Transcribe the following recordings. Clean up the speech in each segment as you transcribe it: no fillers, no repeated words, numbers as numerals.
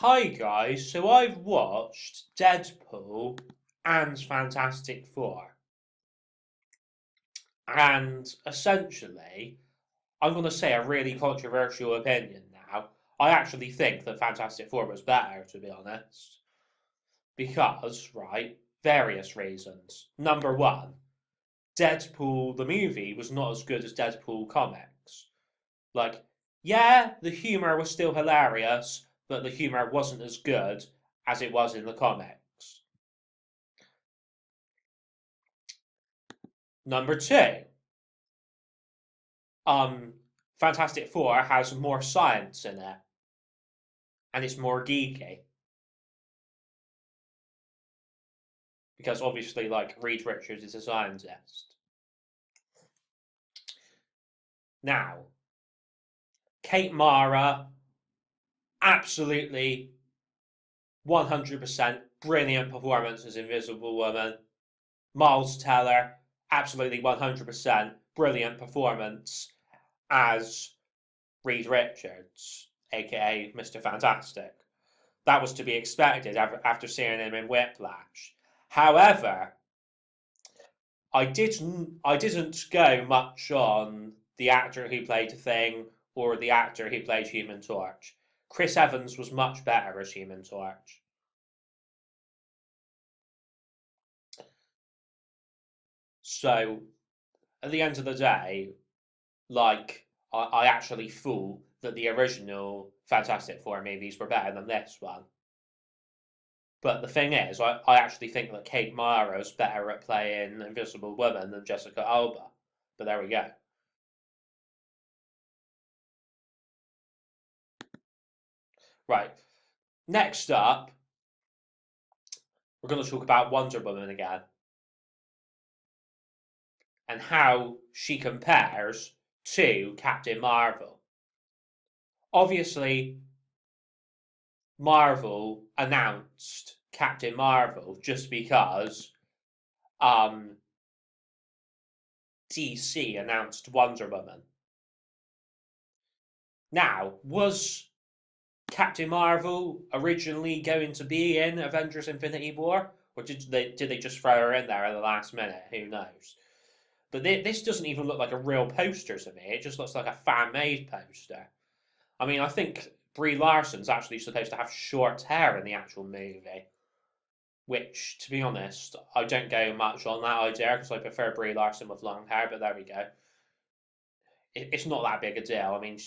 Hi guys, so I've watched Deadpool and Fantastic Four, and essentially, I'm going to say a really controversial opinion now. I actually think that Fantastic Four was better, to be honest, because, right, various reasons. Number one, Deadpool the movie was not as good as Deadpool comics. Like, yeah, the humor was still hilarious, but the humor wasn't as good as it was in the comics. Number two, um, Fantastic Four has more science in it, and it's more geeky because obviously, like Reed Richards is a scientist. Now, Kate Mara, absolutely 100% brilliant performance as Invisible Woman. Miles Teller, absolutely 100% brilliant performance as Reed Richards, aka Mr. Fantastic. That was to be expected after seeing him in Whiplash. However, I didn't go much on the actor who played Thing or the actor who played Human Torch. Chris Evans was much better as Human Torch. So at the end of the day, like I actually thought that the original Fantastic Four movies were better than this one. But the thing is, I actually think that Kate Mara is better at playing Invisible Woman than Jessica Alba. But there we go. Right. Next up, we're going to talk about Wonder Woman again and how she compares to Captain Marvel. Obviously, Marvel announced Captain Marvel just because DC announced Wonder Woman. Now, was Captain Marvel originally going to be in Avengers Infinity War? Or did they just throw her in there at the last minute? Who knows? But this doesn't even look like a real poster to me. It just looks like a fan made poster. I mean, I think Brie Larson's actually supposed to have short hair in the actual movie, which, to be honest, I don't go much on that idea because I prefer Brie Larson with long hair, but there we go. It's not that big a deal. I mean,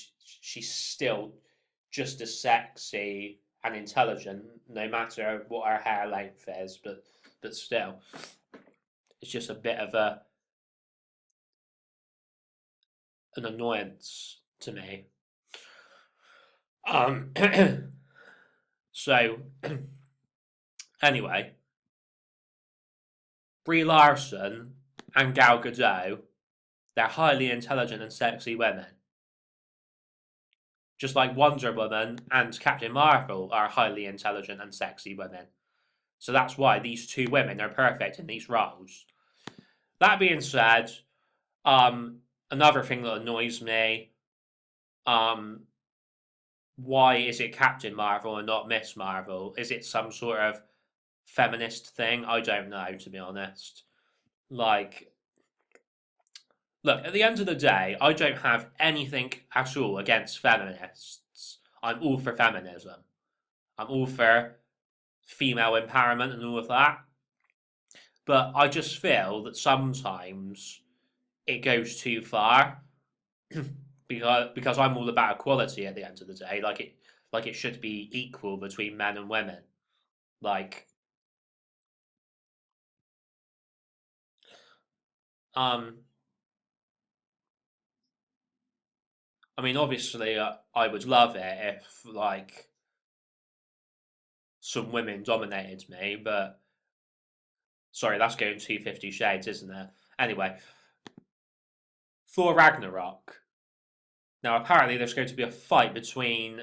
she's still just as sexy and intelligent, no matter what her hair length is. But still, it's just a bit of an annoyance to me. Um. So anyway, Brie Larson and Gal Gadot, they're highly intelligent and sexy women. Just like Wonder Woman and Captain Marvel are highly intelligent and sexy women. So that's why these two women are perfect in these roles. That being said, another thing that annoys me, um, why is it Captain Marvel and not Miss Marvel? Is it some sort of feminist thing? I don't know, to be honest. Like, look, at the end of the day, I don't have anything at all against feminists. I'm all for feminism. I'm all for female empowerment and all of that. But I just feel that sometimes it goes too far because I'm all about equality at the end of the day. Like it should be equal between men and women. Like um I mean obviously I would love it if like some women dominated me, but sorry, that's going too 50 Shades, isn't it? Anyway, Thor Ragnarok. Now, apparently, there's going to be a fight between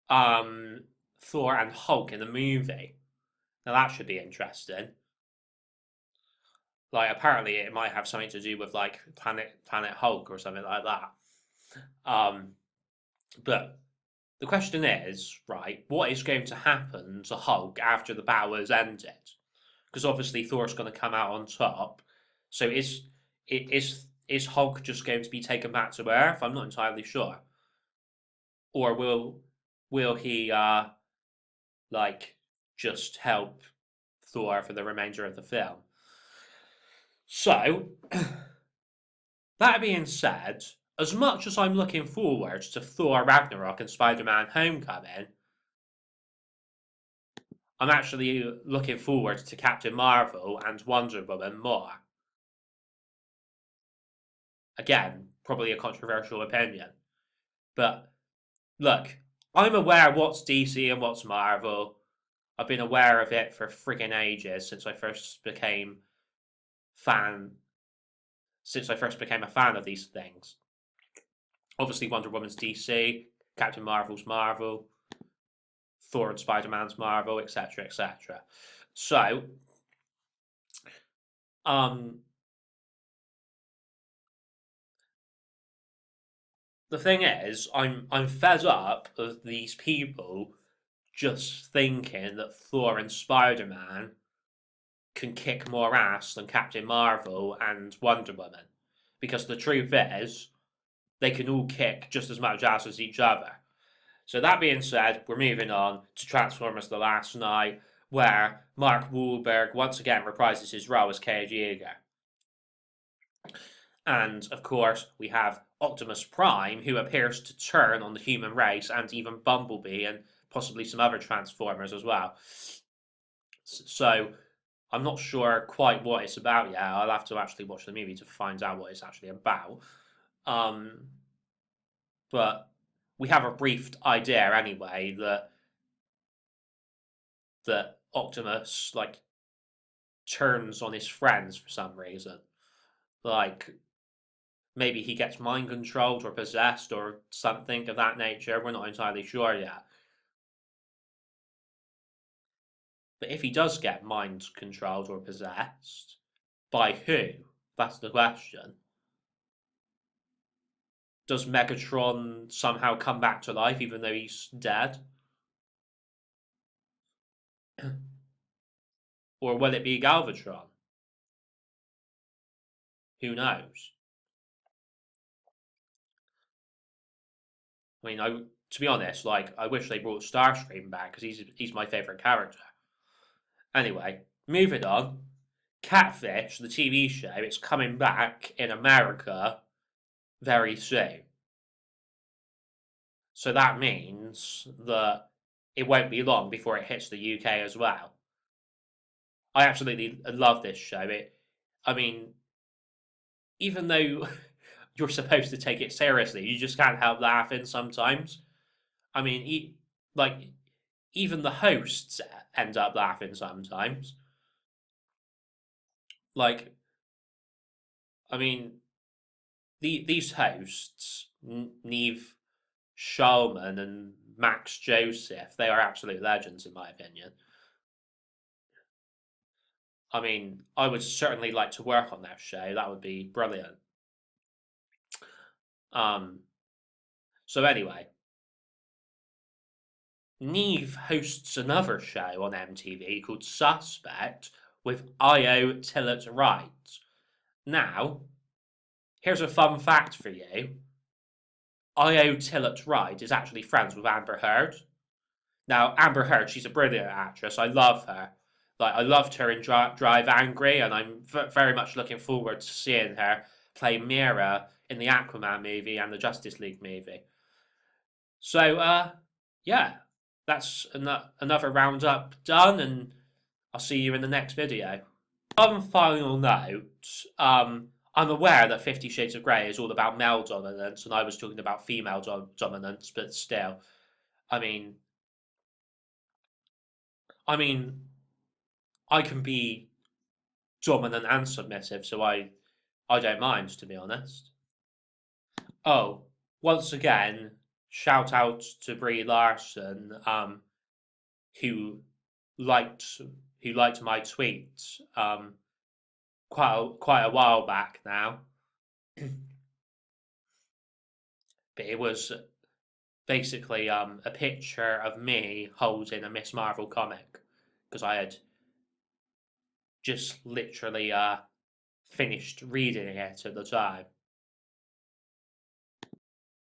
um, Thor and Hulk in the movie. Now, that should be interesting. Like, apparently, it might have something to do with like Planet Hulk or something like that. Um, but the question is, right, what is going to happen to Hulk after the battle has ended? Because obviously Thor's going to come out on top. So is Hulk just going to be taken back to Earth? I'm not entirely sure. Or will he like just help Thor for the remainder of the film? So that being said, as much as I'm looking forward to Thor Ragnarok and Spider-Man Homecoming, I'm actually looking forward to Captain Marvel and Wonder Woman more. Again, probably a controversial opinion. But look, I'm aware what's DC and what's Marvel. I've been aware of it for friggin' ages since I first became fan since I first became a fan of these things. Obviously Wonder Woman's DC, Captain Marvel's Marvel, Thor and Spider-Man's Marvel, etc., etc. So, um, the thing is, I'm fed up of these people just thinking that Thor and Spider-Man can kick more ass than Captain Marvel and Wonder Woman, because the truth is, they can all kick just as much ass as each other. So that being said, we're moving on to Transformers: The Last Knight, where Mark Wahlberg once again reprises his role as Cage Yeager. And of course, we have Optimus Prime, who appears to turn on the human race, and even Bumblebee and possibly some other Transformers as well. So I'm not sure quite what it's about yet. I'll have to actually watch the movie to find out what it's actually about. Um, but we have a brief idea anyway that Optimus like turns on his friends for some reason. Like maybe he gets mind controlled or possessed or something of that nature. We're not entirely sure yet. But if he does get mind controlled or possessed, by who? That's the question. Does Megatron somehow come back to life even though he's dead? Or will it be Galvatron? Who knows? I mean, to be honest, like I wish they brought Starscream back because he's my favorite character. Anyway, moving on. Catfish, the TV show, it's coming back in America very soon. So that means that it won't be long before it hits the UK as well. I absolutely love this show. I mean, even though you're supposed to take it seriously, you just can't help laughing sometimes. I mean, like even the hosts end up laughing sometimes. Like, I mean, these hosts, Neve Shalman and Max Joseph, they are absolute legends in my opinion. I mean, I would certainly like to work on that show. That would be brilliant. Um, so anyway, Neve hosts another show on MTV called Suspect with Io Tillett Wright. Now, here's a fun fact for you. Io Tillett Wright is actually friends with Amber Heard. Now, Amber Heard, she's a brilliant actress. I love her. Like, I loved her in Drive Angry, and I'm very much looking forward to seeing her play Mira in the Aquaman movie and the Justice League movie. So, yeah, that's another roundup done, and I'll see you in the next video. One final note, I'm aware that 50 Shades of Grey is all about male dominance, and I was talking about female dominance, but still, I mean, I mean, I can be dominant and submissive, so I don't mind, to be honest. Oh, once again, shout out to Brie Larson, who liked who liked my tweet quite a while back now. But basically a picture of me holding a Miss Marvel comic because I had just literally finished reading it at the time.